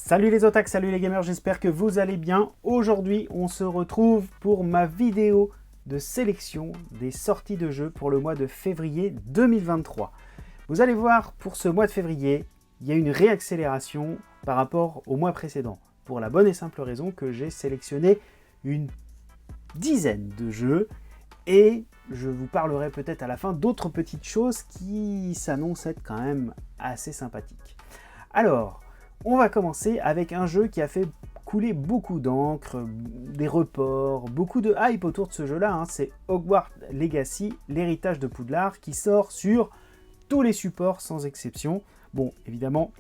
Salut les otaks, salut les gamers, j'espère que vous allez bien. Aujourd'hui, on se retrouve pour ma vidéo de sélection des sorties de jeux pour le mois de février 2023. Vous allez voir, pour ce mois de février, il y a une réaccélération par rapport au mois précédent. Pour la bonne et simple raison que j'ai sélectionné une dizaine de jeux et je vous parlerai peut-être à la fin d'autres petites choses qui s'annoncent être quand même assez sympathiques. Alors, on va commencer avec un jeu qui a fait couler beaucoup d'encre, des reports, beaucoup de hype autour de ce jeu-là. C'est Hogwarts Legacy, l'héritage de Poudlard, qui sort sur tous les supports sans exception. Bon, évidemment,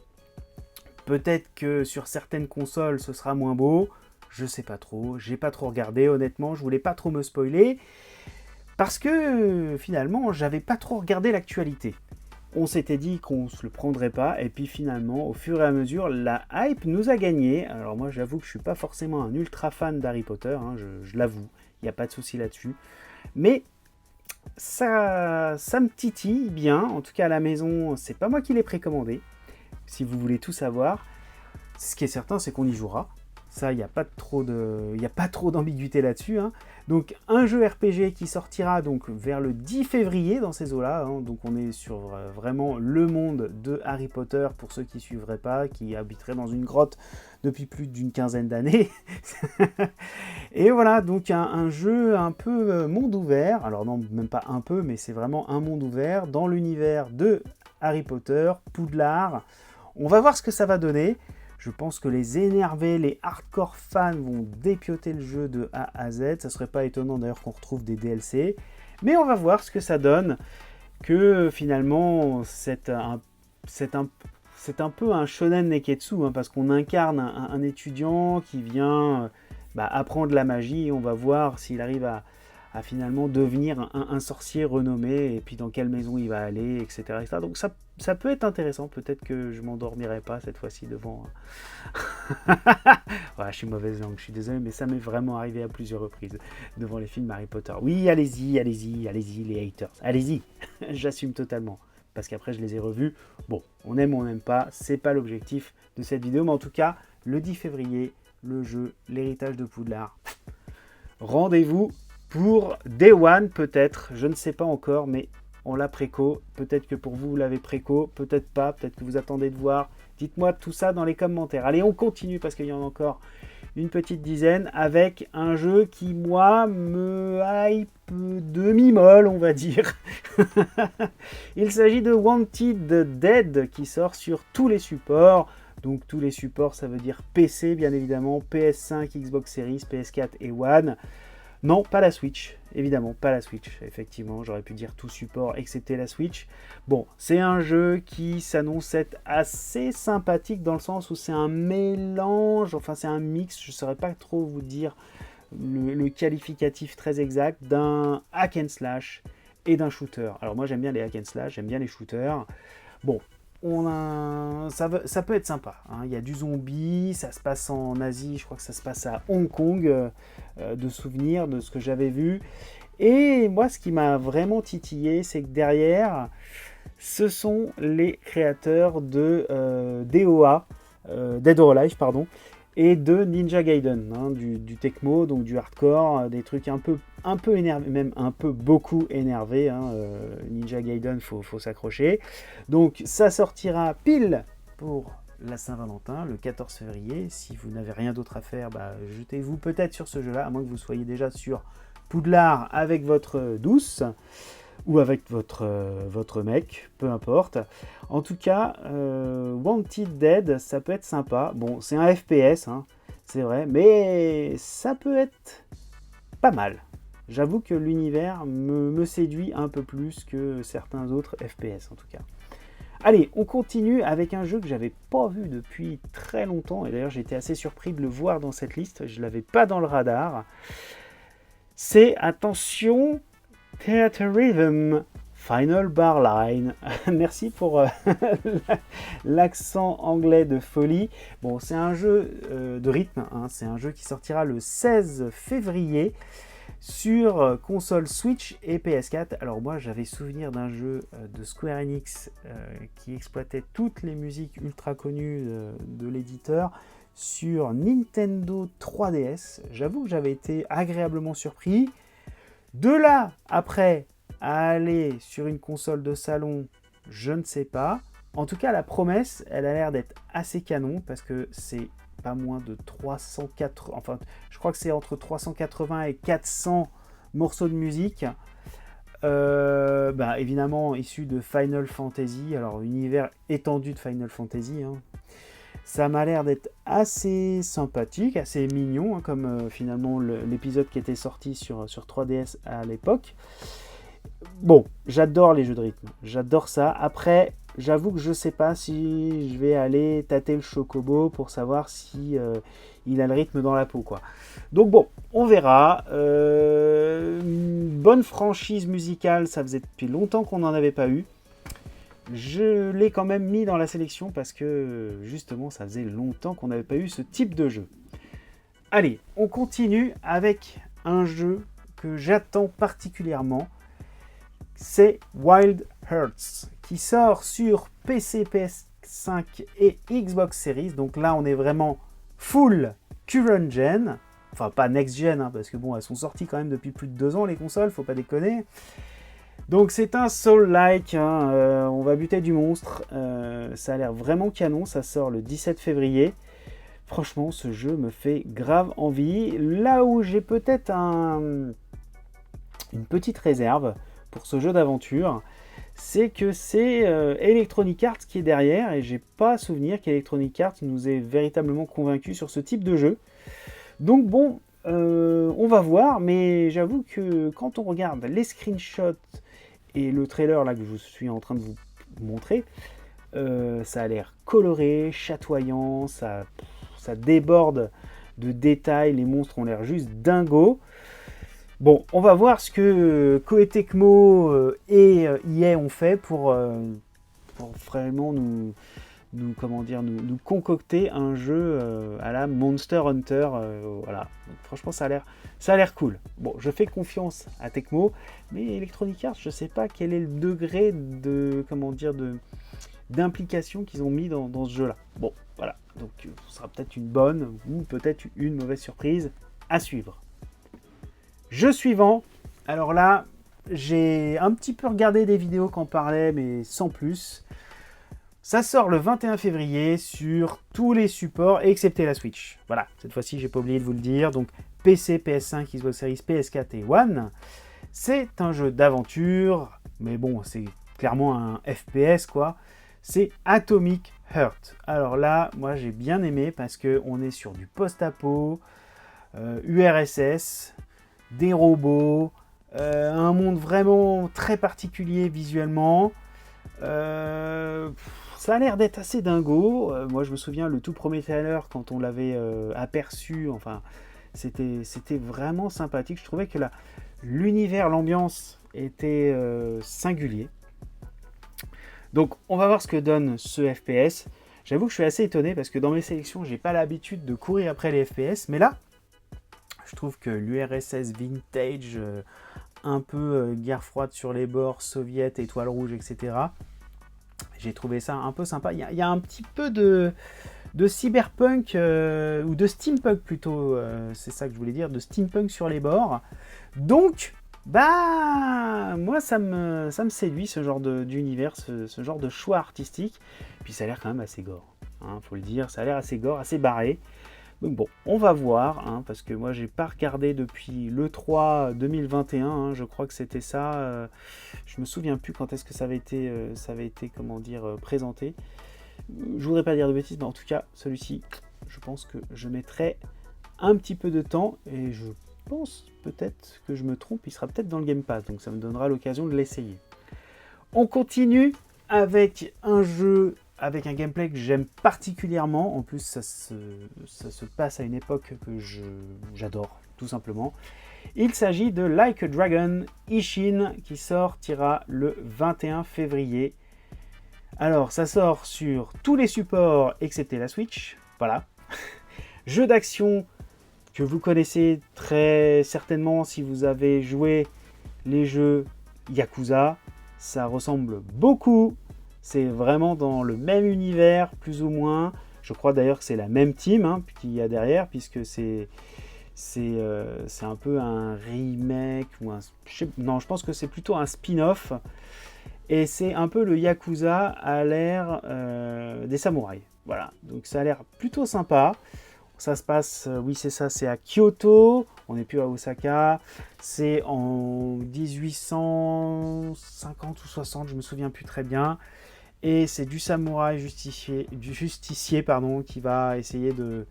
peut-être que sur certaines consoles ce sera moins beau, je sais pas trop, j'ai pas trop regardé honnêtement, je voulais pas trop me spoiler, parce que finalement j'avais pas trop regardé l'actualité. On s'était dit qu'on ne se le prendrait pas, et puis finalement, au fur et à mesure, la hype nous a gagné. Alors moi, j'avoue que je ne suis pas forcément un ultra fan d'Harry Potter, je l'avoue, il n'y a pas de souci là-dessus. Mais ça me titille bien, en tout cas à la maison, c'est pas moi qui l'ai précommandé, si vous voulez tout savoir. Ce qui est certain, c'est qu'on y jouera. Ça, il n'y a pas trop d'ambiguïté là-dessus. Donc, un jeu RPG qui sortira donc vers le 10 février dans ces eaux-là. Donc, on est sur vraiment le monde de Harry Potter pour ceux qui ne suivraient pas, qui habiteraient dans une grotte depuis plus d'une quinzaine d'années. Et voilà, donc un jeu un peu monde ouvert. Alors non, même pas un peu, mais c'est vraiment un monde ouvert dans l'univers de Harry Potter, Poudlard. On va voir ce que ça va donner. Je pense que les énervés, les hardcore fans vont dépioter le jeu de A à Z. Ça serait pas étonnant d'ailleurs qu'on retrouve des DLC. Mais on va voir ce que ça donne. Que finalement, c'est un peu un shonen neketsu. Parce qu'on incarne un étudiant qui vient apprendre la magie. Et on va voir s'il arrive à finalement devenir un sorcier renommé. Et puis dans quelle maison il va aller, etc. etc. Donc ça peut être intéressant, peut-être que je m'endormirai pas cette fois-ci devant. Ouais, je suis mauvaise langue, je suis désolé, mais ça m'est vraiment arrivé à plusieurs reprises devant les films Harry Potter. Oui, allez-y, les haters, allez-y, j'assume totalement, parce qu'après je les ai revus. Bon, on aime ou on n'aime pas, c'est pas l'objectif de cette vidéo, mais en tout cas, le 10 février, le jeu L'héritage de Poudlard. Rendez-vous pour Day One, peut-être, je ne sais pas encore, mais on l'a préco, peut-être que pour vous l'avez préco, peut-être pas, peut-être que vous attendez de voir. Dites-moi tout ça dans les commentaires. Allez, on continue parce qu'il y en a encore une petite dizaine avec un jeu qui, moi, me hype demi-molle, on va dire. Il s'agit de Wanted Dead qui sort sur tous les supports. Donc tous les supports, ça veut dire PC, bien évidemment, PS5, Xbox Series, PS4 et One. Non, pas la Switch, évidemment, pas la Switch, effectivement, j'aurais pu dire tout support excepté la Switch. Bon, c'est un jeu qui s'annonce être assez sympathique dans le sens où c'est un mélange, enfin c'est un mix, je ne saurais pas trop vous dire le qualificatif très exact, d'un hack and slash et d'un shooter. Alors moi j'aime bien les hack and slash, j'aime bien les shooters. Bon, ça peut être sympa. Il y a du zombie, ça se passe en Asie, je crois que ça se passe à Hong Kong, de souvenirs de ce que j'avais vu. Et moi, ce qui m'a vraiment titillé, c'est que derrière, ce sont les créateurs de DOA, Dead or Alive, pardon, et de Ninja Gaiden, du Tecmo, donc du hardcore, des trucs un peu énervés, même un peu beaucoup énervés. Ninja Gaiden, faut s'accrocher. Donc ça sortira pile pour la Saint-Valentin, le 14 février. Si vous n'avez rien d'autre à faire, jetez-vous peut-être sur ce jeu-là, à moins que vous soyez déjà sur Poudlard avec votre douce, ou avec votre mec, peu importe. En tout cas, Wanted Dead, ça peut être sympa. Bon, c'est un FPS, c'est vrai, mais ça peut être pas mal. J'avoue que l'univers me séduit un peu plus que certains autres FPS, en tout cas. Allez, on continue avec un jeu que j'avais pas vu depuis très longtemps, et d'ailleurs j'ai été assez surpris de le voir dans cette liste, je l'avais pas dans le radar. C'est, attention, Theater Rhythm Final Bar Line. Merci pour l'accent anglais de folie. Bon, c'est un jeu de rythme, c'est un jeu qui sortira le 16 février sur console Switch et PS4. Alors moi j'avais souvenir d'un jeu de Square Enix qui exploitait toutes les musiques ultra connues de l'éditeur. sur Nintendo 3DS. J'avoue que j'avais été agréablement surpris. De là, après, à aller sur une console de salon, je ne sais pas. En tout cas, la promesse, elle a l'air d'être assez canon parce que c'est pas moins de 304, enfin, je crois que c'est entre 380 et 400 morceaux de musique. Évidemment, issus de Final Fantasy, alors univers étendu de Final Fantasy. Ça m'a l'air d'être assez sympathique, assez mignon, comme finalement l'épisode qui était sorti sur 3DS à l'époque. Bon, j'adore les jeux de rythme, j'adore ça. Après, j'avoue que je sais pas si je vais aller tâter le chocobo pour savoir si il a le rythme dans la peau, quoi. Donc bon, on verra. Une bonne franchise musicale, ça faisait depuis longtemps qu'on n'en avait pas eu. Je l'ai quand même mis dans la sélection parce que justement, ça faisait longtemps qu'on n'avait pas eu ce type de jeu. Allez, on continue avec un jeu que j'attends particulièrement. C'est Wild Hearts, qui sort sur PC, PS5 et Xbox Series. Donc là, on est vraiment full current gen. Enfin, pas next gen, parce que bon, elles sont sorties quand même depuis plus de 2 ans, les consoles, faut pas déconner. Donc c'est un Soul-like, on va buter du monstre. Ça a l'air vraiment canon, ça sort le 17 février. Franchement, ce jeu me fait grave envie. Là où j'ai peut-être une petite réserve pour ce jeu d'aventure, c'est que c'est Electronic Arts qui est derrière, et j'ai pas souvenir qu'Electronic Arts nous ait véritablement convaincus sur ce type de jeu. Donc bon, on va voir, mais j'avoue que quand on regarde les screenshots et le trailer là que je suis en train de vous montrer, ça a l'air coloré, chatoyant, ça déborde de détails, les monstres ont l'air juste dingos. Bon, on va voir ce que Koei Tecmo et EA ont fait pour vraiment nous concocter un jeu à la Monster Hunter. Voilà. Donc, franchement, ça a l'air cool. Bon, je fais confiance à Tecmo, mais Electronic Arts, je sais pas quel est le degré d'implication qu'ils ont mis dans ce jeu-là. Bon, voilà. Donc, ce sera peut-être une bonne ou peut-être une mauvaise surprise à suivre. Jeu suivant. Alors là, j'ai un petit peu regardé des vidéos qui en parlaient, mais sans plus. Ça sort le 21 février sur tous les supports, excepté la Switch. Voilà, cette fois-ci, j'ai pas oublié de vous le dire. Donc, PC, PS5, Xbox Series, PS4 et One. C'est un jeu d'aventure, mais bon, c'est clairement un FPS, quoi. C'est Atomic Heart. Alors là, moi, j'ai bien aimé parce qu'on est sur du post-apo, URSS, des robots, un monde vraiment très particulier visuellement. Ça a l'air d'être assez dingo. Moi, je me souviens, le tout premier trailer, quand on l'avait aperçu, enfin, c'était vraiment sympathique. Je trouvais que l'univers, l'ambiance était singulier. Donc, on va voir ce que donne ce FPS. J'avoue que je suis assez étonné parce que dans mes sélections, j'ai pas l'habitude de courir après les FPS, mais là, je trouve que l'URSS vintage, un peu guerre froide sur les bords, soviet, étoile rouge, etc. J'ai trouvé ça un peu sympa. Il y a un petit peu de cyberpunk, ou de steampunk plutôt, c'est ça que je voulais dire, de steampunk sur les bords. Donc, moi ça me séduit ce genre d'univers, ce genre de choix artistique. Puis ça a l'air quand même assez gore, faut le dire, ça a l'air assez gore, assez barré. Donc bon, on va voir, parce que moi j'ai pas regardé depuis l'E3 2021, je crois que c'était ça, je me souviens plus quand est-ce que ça avait été présenté. Je voudrais pas dire de bêtises, mais en tout cas, celui-ci, je pense que je mettrai un petit peu de temps, et je pense peut-être que je me trompe, il sera peut-être dans le Game Pass, donc ça me donnera l'occasion de l'essayer. On continue avec un jeu avec un gameplay que j'aime particulièrement. En plus, ça se passe à une époque que j'adore, tout simplement. Il s'agit de Like a Dragon Ishin, qui sortira le 21 février. Alors, ça sort sur tous les supports, excepté la Switch. Voilà. Jeu d'action que vous connaissez très certainement si vous avez joué les jeux Yakuza. Ça ressemble beaucoup. C'est vraiment dans le même univers, plus ou moins. Je crois d'ailleurs que c'est la même team hein, qu'il y a derrière, puisque c'est un peu un remake, ou non, je pense que c'est plutôt un spin-off, et c'est un peu le Yakuza à l'ère des samouraïs. Voilà, donc ça a l'air plutôt sympa. Ça se passe, oui c'est ça, c'est à Kyoto, on n'est plus à Osaka, c'est en 1850 ou 60, je me souviens plus très bien, et c'est du samouraï justicier pardon, qui va essayer de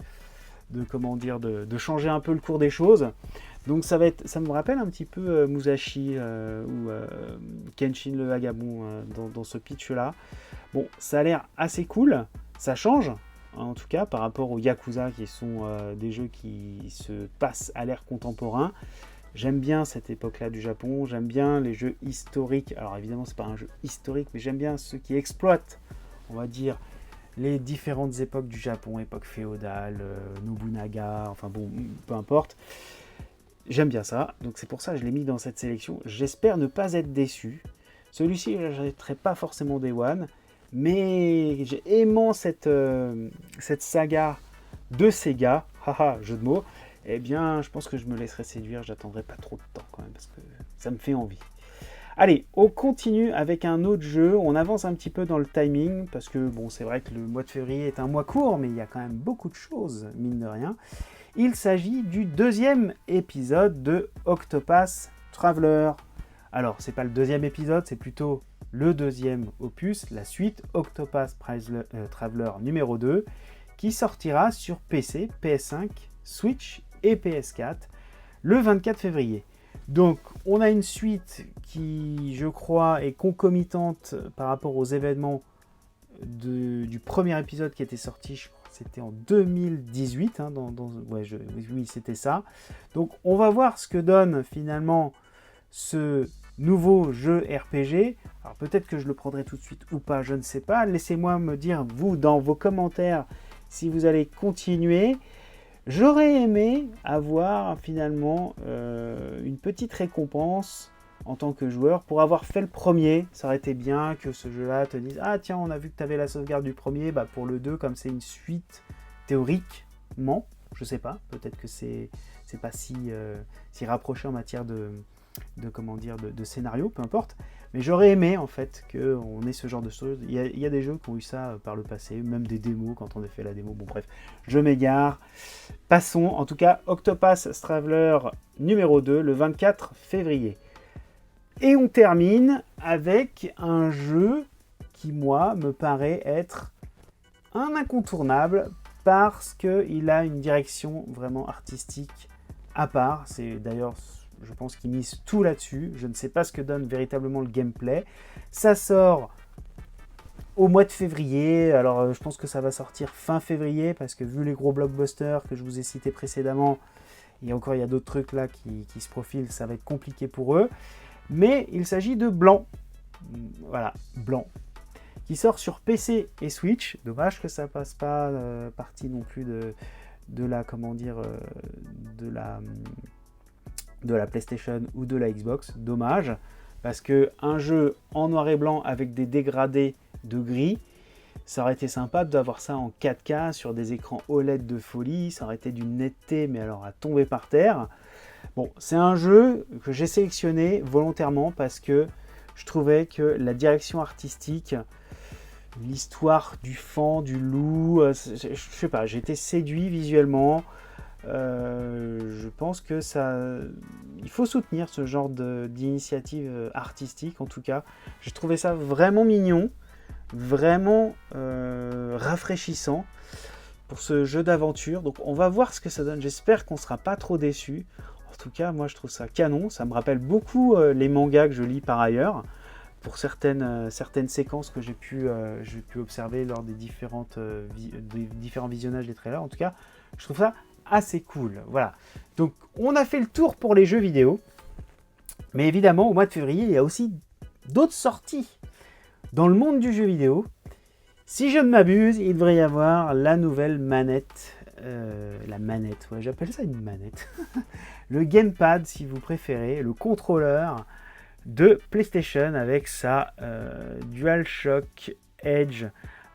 changer un peu le cours des choses. Donc ça me rappelle un petit peu Musashi ou Kenshin le Vagabond dans ce pitch là. Bon, ça a l'air assez cool, ça change en tout cas par rapport aux Yakuza qui sont des jeux qui se passent à l'ère contemporain. J'aime bien cette époque-là du Japon, j'aime bien les jeux historiques. Alors évidemment c'est pas un jeu historique, mais j'aime bien ceux qui exploitent, on va dire, les différentes époques du Japon, époque féodale, Nobunaga, enfin bon, peu importe. J'aime bien ça, donc c'est pour ça que je l'ai mis dans cette sélection. J'espère ne pas être déçu. Celui-ci, je ne l'achèterai pas forcément Day One, mais j'ai aimant cette saga de Sega, haha, jeu de mots, eh bien, je pense que je me laisserai séduire, j'attendrai pas trop de temps quand même, parce que ça me fait envie. Allez, on continue avec un autre jeu, on avance un petit peu dans le timing, parce que bon, c'est vrai que le mois de février est un mois court, mais il y a quand même beaucoup de choses, mine de rien. Il s'agit du deuxième épisode de Octopath Traveler. Alors, c'est pas le deuxième épisode, c'est plutôt le deuxième opus, la suite Octopath Traveler numéro 2, qui sortira sur PC, PS5, Switch et PS4 le 24 février. Donc, on a une suite qui, je crois, est concomitante par rapport aux événements du premier épisode qui était sorti, je crois que c'était en 2018, hein, oui, c'était ça. Donc, on va voir ce que donne finalement ce nouveau jeu RPG. Alors, peut-être que je le prendrai tout de suite ou pas, je ne sais pas. Laissez-moi me dire, vous, dans vos commentaires, si vous allez continuer. J'aurais aimé avoir finalement une petite récompense en tant que joueur pour avoir fait le premier. Ça aurait été bien que ce jeu-là te dise « Ah tiens, on a vu que tu avais la sauvegarde du premier, bah pour le 2, comme c'est une suite théoriquement, je sais pas, peut-être que c'est pas si rapproché en matière de scénario, peu importe. Mais j'aurais aimé en fait qu'on ait ce genre de choses. Il y a des jeux qui ont eu ça par le passé, même des démos quand on a fait la démo. Bon bref, je m'égare. Passons, en tout cas, Octopath Traveler numéro 2, le 24 février. Et on termine avec un jeu qui, moi, me paraît être un incontournable parce qu'il a une direction vraiment artistique à part. C'est d'ailleurs, je pense qu'il mise tout là-dessus. Je ne sais pas ce que donne véritablement le gameplay. Ça sort au mois de février. Alors, je pense que ça va sortir fin février parce que vu les gros blockbusters que je vous ai cités précédemment, il y a d'autres trucs là qui se profilent. Ça va être compliqué pour eux. Mais il s'agit de Blanc. Voilà, Blanc. Qui sort sur PC et Switch. Dommage que ça passe pas partie non plus de la PlayStation ou de la Xbox. Dommage. Parce que un jeu en noir et blanc avec des dégradés de gris, ça aurait été sympa d'avoir ça en 4K sur des écrans OLED de folie. Ça aurait été d'une netteté, mais alors à tomber par terre. Bon, c'est un jeu que j'ai sélectionné volontairement parce que je trouvais que la direction artistique, l'histoire du fan, du loup, je sais pas, j'ai été séduit visuellement. Je pense que il faut soutenir ce genre d'initiative artistique en tout cas. J'ai trouvé ça vraiment mignon, vraiment rafraîchissant pour ce jeu d'aventure. Donc on va voir ce que ça donne. J'espère qu'on ne sera pas trop déçus. En tout cas, moi je trouve ça canon. Ça me rappelle beaucoup les mangas que je lis par ailleurs. Pour certaines séquences que j'ai pu observer lors des différents visionnages des trailers. En tout cas, je trouve ça assez cool. Voilà. Donc, on a fait le tour pour les jeux vidéo. Mais évidemment, au mois de février, il y a aussi d'autres sorties dans le monde du jeu vidéo. Si je ne m'abuse, il devrait y avoir la nouvelle manette. La manette, ouais, j'appelle ça une manette. Le gamepad, si vous préférez, le contrôleur de PlayStation avec sa DualShock Edge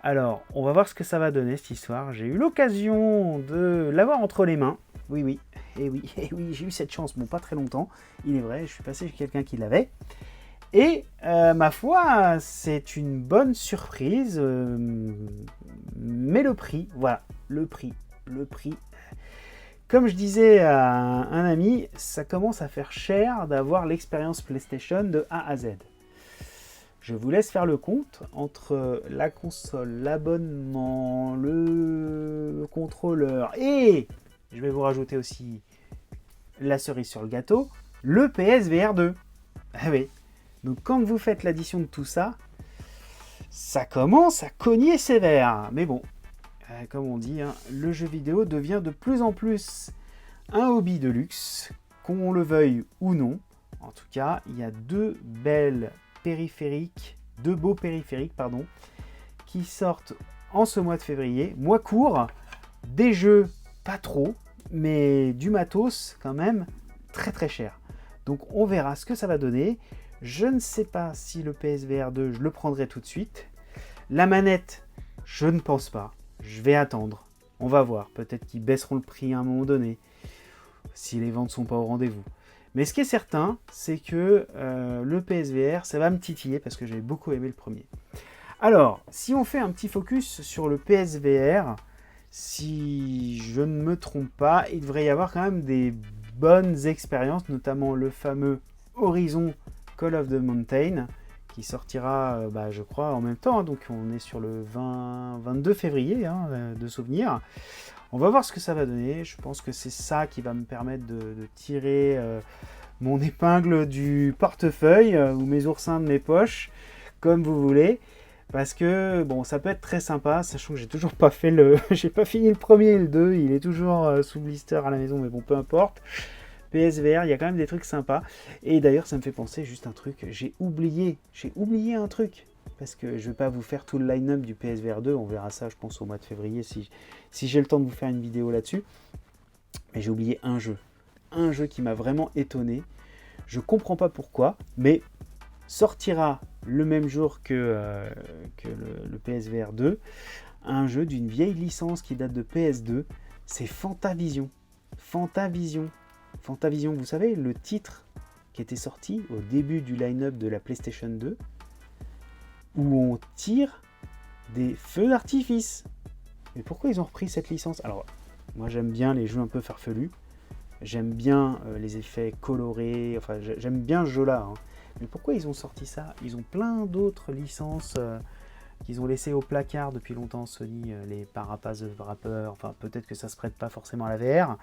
Alors, on va voir ce que ça va donner cette histoire. J'ai eu l'occasion de l'avoir entre les mains. Oui, oui, j'ai eu cette chance. Bon, pas très longtemps, il est vrai, je suis passé chez quelqu'un qui l'avait. Et ma foi, c'est une bonne surprise. Mais le prix, voilà, le prix. Comme je disais à un ami, ça commence à faire cher d'avoir l'expérience PlayStation de A à Z. Je vous laisse faire le compte entre la console, l'abonnement, le contrôleur et je vais vous rajouter aussi la cerise sur le gâteau, le PSVR 2. Ah oui. Donc quand vous faites l'addition de tout ça, ça commence à cogner sévère. Mais bon, comme on dit, hein, le jeu vidéo devient de plus en plus un hobby de luxe, qu'on le veuille ou non. En tout cas, il y a deux beaux périphériques, qui sortent en ce mois de février. Mois court, des jeux pas trop, mais du matos quand même très très cher. Donc on verra ce que ça va donner. Je ne sais pas si le PSVR 2, je le prendrai tout de suite. La manette, je ne pense pas. Je vais attendre. On va voir. Peut-être qu'ils baisseront le prix à un moment donné, si les ventes ne sont pas au rendez-vous. Mais ce qui est certain, c'est que le PSVR, ça va me titiller parce que j'ai beaucoup aimé le premier. Alors, si on fait un petit focus sur le PSVR, si je ne me trompe pas, il devrait y avoir quand même des bonnes expériences, notamment le fameux Horizon Call of the Mountain, qui sortira, je crois, en même temps. Hein, donc on est sur le 22 février, hein, de souvenir. On va voir ce que ça va donner. Je pense que c'est ça qui va me permettre de tirer mon épingle du portefeuille ou mes oursins de mes poches, comme vous voulez. Parce que bon, ça peut être très sympa, sachant que j'ai toujours pas fait j'ai pas fini le premier et le 2, il est toujours sous blister à la maison, mais bon, peu importe. PSVR, il y a quand même des trucs sympas. Et d'ailleurs, ça me fait penser juste un truc. J'ai oublié un truc. Parce que je ne vais pas vous faire tout le line-up du PSVR 2. On verra ça, je pense, au mois de février, si j'ai le temps de vous faire une vidéo là-dessus. Mais j'ai oublié un jeu. Un jeu qui m'a vraiment étonné. Je ne comprends pas pourquoi, mais sortira le même jour que le PSVR 2. Un jeu d'une vieille licence qui date de PS2. C'est Fantavision. Fantavision, vous savez, le titre qui était sorti au début du line-up de la PlayStation 2, où on tire des feux d'artifice. Mais pourquoi ils ont repris cette licence? Alors, moi j'aime bien les jeux un peu farfelus, j'aime bien les effets colorés, enfin j'aime bien ce jeu-là. Hein. Mais pourquoi ils ont sorti ça? Ils ont plein d'autres licences qu'ils ont laissées au placard depuis longtemps, Sony, les Parapaz of Rapper, enfin peut-être que ça se prête pas forcément à la VR.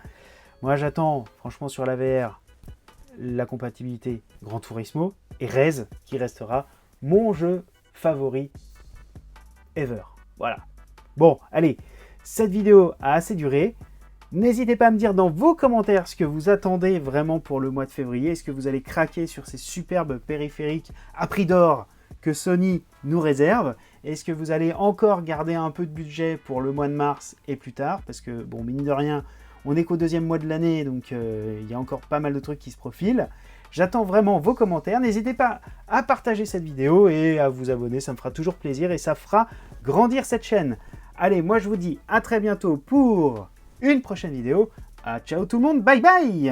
Moi j'attends, franchement, sur la VR, la compatibilité Gran Turismo et Rez, qui restera mon jeu favori ever. Voilà. Bon, allez, cette vidéo a assez duré. N'hésitez pas à me dire dans vos commentaires ce que vous attendez vraiment pour le mois de février. Est-ce que vous allez craquer sur ces superbes périphériques à prix d'or que Sony nous réserve? Est-ce que vous allez encore garder un peu de budget pour le mois de mars et plus tard? Parce que, bon, mine de rien, on n'est qu'au deuxième mois de l'année, donc il y a encore pas mal de trucs qui se profilent. J'attends vraiment vos commentaires. N'hésitez pas à partager cette vidéo et à vous abonner, ça me fera toujours plaisir et ça fera grandir cette chaîne. Allez, moi je vous dis à très bientôt pour une prochaine vidéo. Ciao tout le monde, bye bye!